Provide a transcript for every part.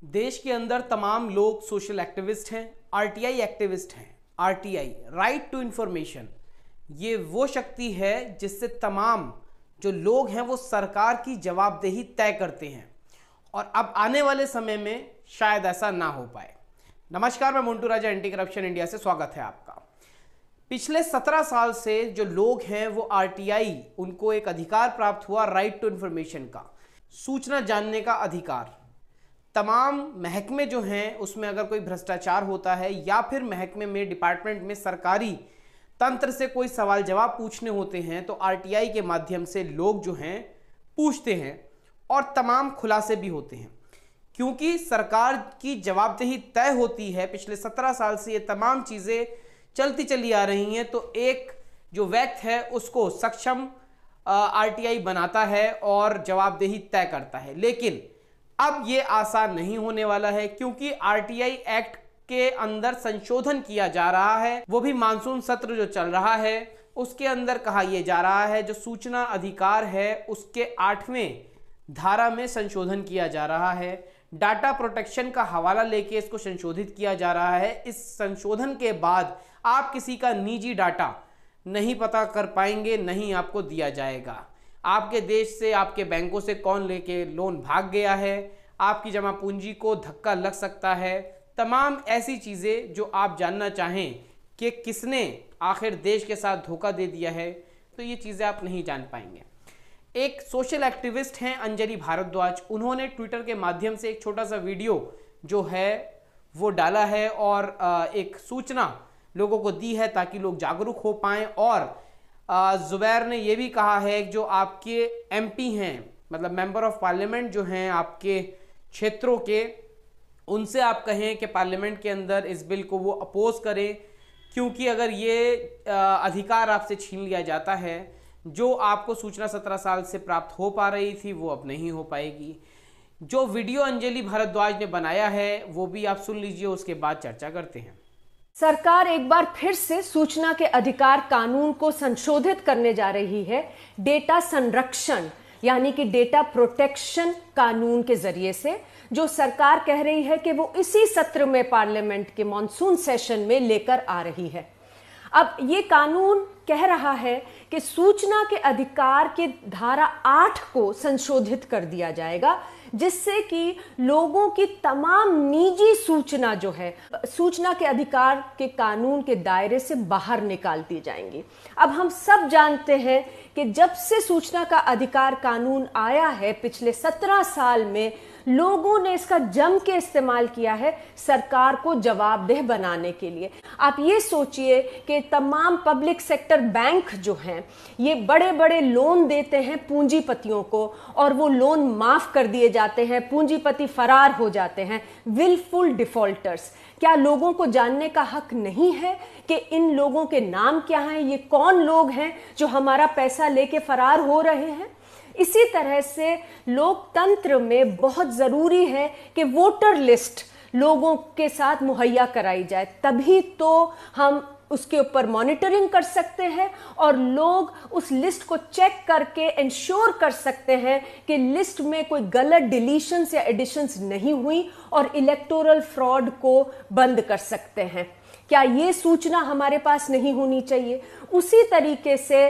देश के अंदर तमाम लोग सोशल एक्टिविस्ट हैं, आरटीआई एक्टिविस्ट हैं। आरटीआई, राइट टू इंफॉर्मेशन, ये वो शक्ति है जिससे तमाम जो लोग हैं वो सरकार की जवाबदेही तय करते हैं और अब आने वाले समय में शायद ऐसा ना हो पाए। नमस्कार, मैं मोन्टू राजा, एंटी करप्शन इंडिया से स्वागत है आपका। पिछले 17 साल से जो लोग हैं वो आरटीआई, उनको एक अधिकार प्राप्त हुआ राइट टू इंफॉर्मेशन का, सूचना जानने का अधिकार। तमाम महकमे जो हैं उसमें अगर कोई भ्रष्टाचार होता है या फिर महकमे में, डिपार्टमेंट में, सरकारी तंत्र से कोई सवाल जवाब पूछने होते हैं तो आरटीआई के माध्यम से लोग जो हैं पूछते हैं और तमाम खुलासे भी होते हैं। क्योंकि सरकार की जवाबदेही तय होती है, पिछले 17 साल से ये तमाम चीज़ें चलती चली आ रही हैं, तो एक जो व्यक्ति है उसको सक्षम आरटीआई बनाता है और जवाबदेही तय करता है। लेकिन अब ये आसान नहीं होने वाला है, क्योंकि आरटीआई एक्ट के अंदर संशोधन किया जा रहा है। वो भी मानसून सत्र जो चल रहा है उसके अंदर कहा यह जा रहा है, जो सूचना अधिकार है उसके 8वें धारा में संशोधन किया जा रहा है। डाटा प्रोटेक्शन का हवाला लेके इसको संशोधित किया जा रहा है। इस संशोधन के बाद आप किसी का निजी डाटा नहीं पता कर पाएंगे, नहीं आपको दिया जाएगा। आपके देश से, आपके बैंकों से कौन लेके लोन भाग गया है, आपकी जमा पूंजी को धक्का लग सकता है, तमाम ऐसी चीज़ें जो आप जानना चाहें कि किसने आखिर देश के साथ धोखा दे दिया है, तो ये चीज़ें आप नहीं जान पाएंगे। एक सोशल एक्टिविस्ट हैं अंजलि भारद्वाज, उन्होंने ट्विटर के माध्यम से एक छोटा सा वीडियो जो है वो डाला है और एक सूचना लोगों को दी है ताकि लोग जागरूक हो पाएँ। और जुबैर ने यह भी कहा है जो आपके एमपी हैं, मतलब मेंबर ऑफ पार्लियामेंट जो हैं आपके क्षेत्रों के, उनसे आप कहें कि पार्लियामेंट के अंदर इस बिल को वो अपोज करें, क्योंकि अगर ये अधिकार आपसे छीन लिया जाता है, जो आपको सूचना 17 साल से प्राप्त हो पा रही थी वो अब नहीं हो पाएगी। जो वीडियो अंजलि भारद्वाज ने बनाया है वो भी आप सुन लीजिए, उसके बाद चर्चा करते हैं। सरकार एक बार फिर से सूचना के अधिकार कानून को संशोधित करने जा रही है, डेटा संरक्षण यानी कि डेटा प्रोटेक्शन कानून के जरिए से, जो सरकार कह रही है कि वो इसी सत्र में पार्लियामेंट के मॉनसून सेशन में लेकर आ रही है। अब ये कानून कह रहा है कि सूचना के अधिकार के धारा 8 को संशोधित कर दिया जाएगा, जिससे कि लोगों की तमाम निजी सूचना जो है सूचना के अधिकार के कानून के दायरे से बाहर निकाल दी जाएंगी। अब हम सब जानते हैं कि जब से सूचना का अधिकार कानून आया है, पिछले 17 साल में लोगों ने इसका जम के इस्तेमाल किया है सरकार को जवाबदेह बनाने के लिए। आप ये सोचिए कि तमाम पब्लिक सेक्टर बैंक जो हैं ये बड़े बड़े लोन देते हैं पूंजीपतियों को और वो लोन माफ कर दिए जाते हैं, पूंजीपति फरार हो जाते हैं, विलफुल डिफॉल्टर्स। क्या लोगों को जानने का हक नहीं है कि इन लोगों के नाम क्या हैं, ये कौन लोग हैं जो हमारा पैसा लेके फरार हो रहे हैं? इसी तरह से लोकतंत्र में बहुत जरूरी है कि वोटर लिस्ट लोगों के साथ मुहैया कराई जाए, तभी तो हम उसके ऊपर मॉनिटरिंग कर सकते हैं और लोग उस लिस्ट को चेक करके इंश्योर कर सकते हैं कि लिस्ट में कोई गलत डिलीशंस या एडिशंस नहीं हुई और इलेक्टोरल फ्रॉड को बंद कर सकते हैं। क्या ये सूचना हमारे पास नहीं होनी चाहिए? उसी तरीके से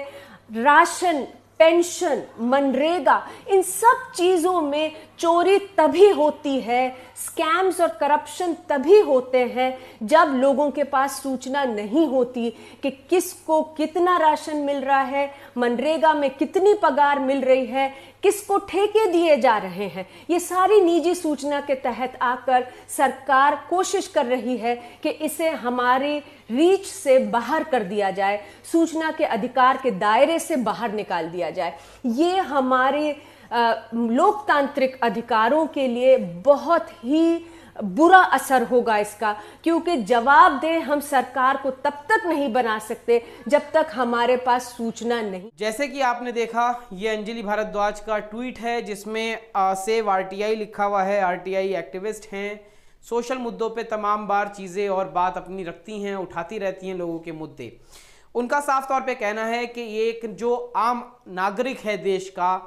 राशन, पेंशन, मनरेगा, इन सब चीजों में चोरी तभी होती है, स्कैम्स और करप्शन तभी होते हैं जब लोगों के पास सूचना नहीं होती कि किसको कितना राशन मिल रहा है, मनरेगा में कितनी पगार मिल रही है, किसको ठेके दिए जा रहे हैं। ये सारी निजी सूचना के तहत आकर सरकार कोशिश कर रही है कि इसे हमारी रीच से बाहर कर दिया जाए, सूचना के अधिकार के दायरे से बाहर निकाल दिया जाए। ये हमारे लोकतांत्रिक अधिकारों के लिए बहुत ही बुरा असर होगा इसका, क्योंकि जवाबदेह हम सरकार को तब तक नहीं बना सकते जब तक हमारे पास सूचना नहीं। जैसे कि आपने देखा, ये अंजलि भारद्वाज का ट्वीट है जिसमें सेव आरटीआई लिखा हुआ है। आरटीआई एक्टिविस्ट हैं, सोशल मुद्दों पे तमाम बार चीज़ें और बात अपनी रखती हैं, उठाती रहती हैं लोगों के मुद्दे। उनका साफ तौर पे कहना है कि ये एक जो आम नागरिक है देश का,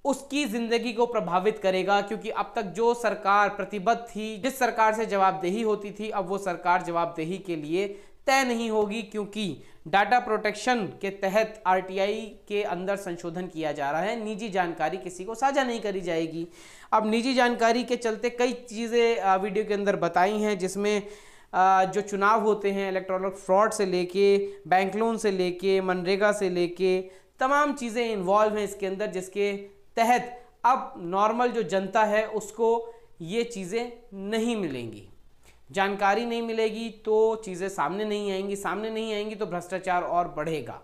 उसकी जिंदगी को प्रभावित करेगा, क्योंकि अब तक जो सरकार प्रतिबद्ध थी, जिस सरकार से जवाबदेही होती थी, अब वो सरकार जवाबदेही के लिए तय नहीं होगी, क्योंकि डाटा प्रोटेक्शन के तहत आरटीआई के अंदर संशोधन किया जा रहा है। निजी जानकारी किसी को साझा नहीं करी जाएगी। अब निजी जानकारी के चलते कई चीज़ें वीडियो के अंदर बताई हैं, जिसमें जो चुनाव होते हैं, इलेक्टोरल फ्रॉड से लेके, बैंक लोन से लेके, मनरेगा से लेके, तमाम चीज़ें इन्वॉल्व हैं इसके अंदर, जिसके तहत अब नॉर्मल जो जनता है उसको ये चीज़ें नहीं मिलेंगी, जानकारी नहीं मिलेगी, तो चीज़ें सामने नहीं आएंगी तो भ्रष्टाचार और बढ़ेगा।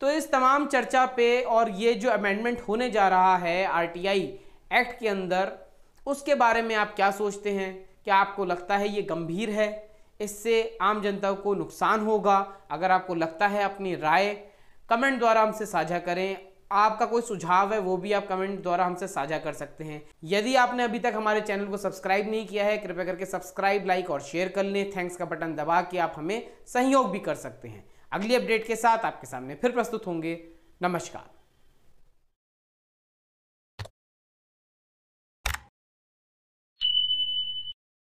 तो इस तमाम चर्चा पे और ये जो अमेंडमेंट होने जा रहा है आरटीआई एक्ट के अंदर, उसके बारे में आप क्या सोचते हैं? क्या आपको लगता है ये गंभीर है, इससे आम जनता को नुकसान होगा? अगर आपको लगता है, अपनी राय कमेंट द्वारा हमसे साझा करें। आपका कोई सुझाव है वो भी आप कमेंट द्वारा हमसे साझा कर सकते हैं। यदि आपने अभी तक हमारे चैनल को सब्सक्राइब नहीं किया है, कृपया करके सब्सक्राइब, लाइक और शेयर कर लें। थैंक्स का बटन दबा के आप हमें सहयोग भी कर सकते हैं। अगली अपडेट के साथ आपके सामने फिर प्रस्तुत होंगे। नमस्कार।